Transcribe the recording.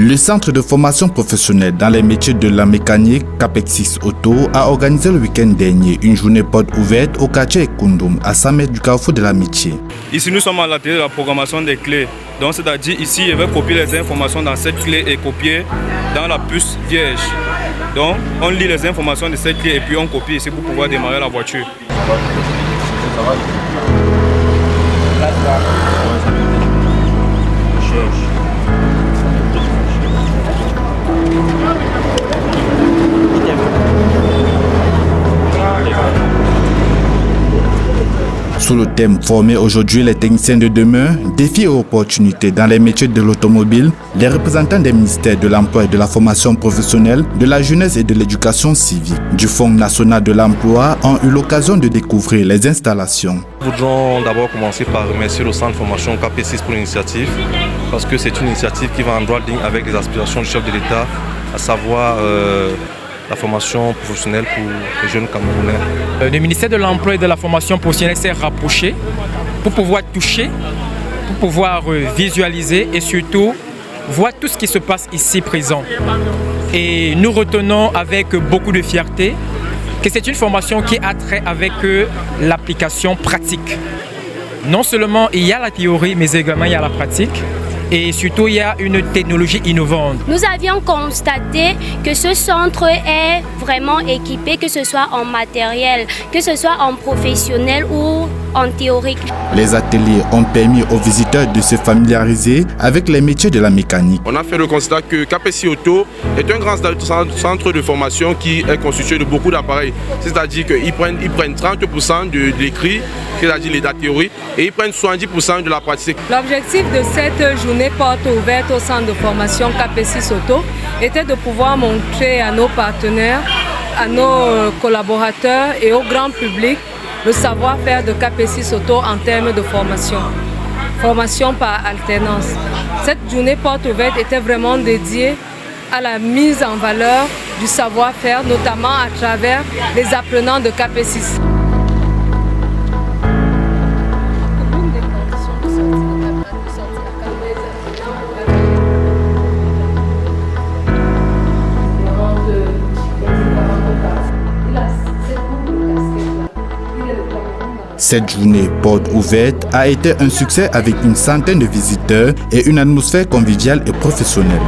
Le centre de formation professionnelle dans les métiers de la mécanique Capexis Auto a organisé le week-end dernier une journée porte ouverte au quartier Koundoum à 100 mètres du carrefour de l'Amitié. Ici nous sommes à l'atelier de la programmation des clés. Donc c'est-à-dire ici je vais copier les informations dans cette clé et copier dans la puce vierge. Donc on lit les informations de cette clé et puis on copie ici pour pouvoir démarrer la voiture. Sous le thème « Former aujourd'hui les techniciens de demain, défis et opportunités dans les métiers de l'automobile », les représentants des ministères de l'Emploi et de la formation professionnelle, de la jeunesse et de l'éducation civique, du Fonds national de l'emploi ont eu l'occasion de découvrir les installations. Nous voudrons d'abord commencer par remercier le centre de formation KP6 pour l'initiative, parce que c'est une initiative qui va en droite ligne avec les aspirations du chef de l'État, à savoir la formation professionnelle pour les jeunes Camerounais. Le ministère de l'Emploi et de la formation professionnelle s'est rapproché pour pouvoir toucher, pour pouvoir visualiser et surtout voir tout ce qui se passe ici présent. Et nous retenons avec beaucoup de fierté que c'est une formation qui a trait avec l'application pratique. Non seulement il y a la théorie, mais également il y a la pratique. Et surtout, il y a une technologie innovante. Nous avions constaté que ce centre est vraiment équipé, que ce soit en matériel, que ce soit en professionnel ou en théorique. Les ateliers ont permis aux visiteurs de se familiariser avec les métiers de la mécanique. On a fait le constat que Capexis Auto est un grand centre de formation qui est constitué de beaucoup d'appareils. C'est-à-dire qu'ils prennent 30% de l'écrit, c'est-à-dire la théorie, et ils prennent 70% de la pratique. L'objectif de cette journée porte ouverte au centre de formation Capexis Auto était de pouvoir montrer à nos partenaires, à nos collaborateurs et au grand public le savoir-faire de Capexis Auto en termes de formation. Formation par alternance. Cette journée porte ouverte était vraiment dédiée à la mise en valeur du savoir-faire, notamment à travers les apprenants de Capexis. Cette journée porte ouverte a été un succès avec une centaine de visiteurs et une atmosphère conviviale et professionnelle.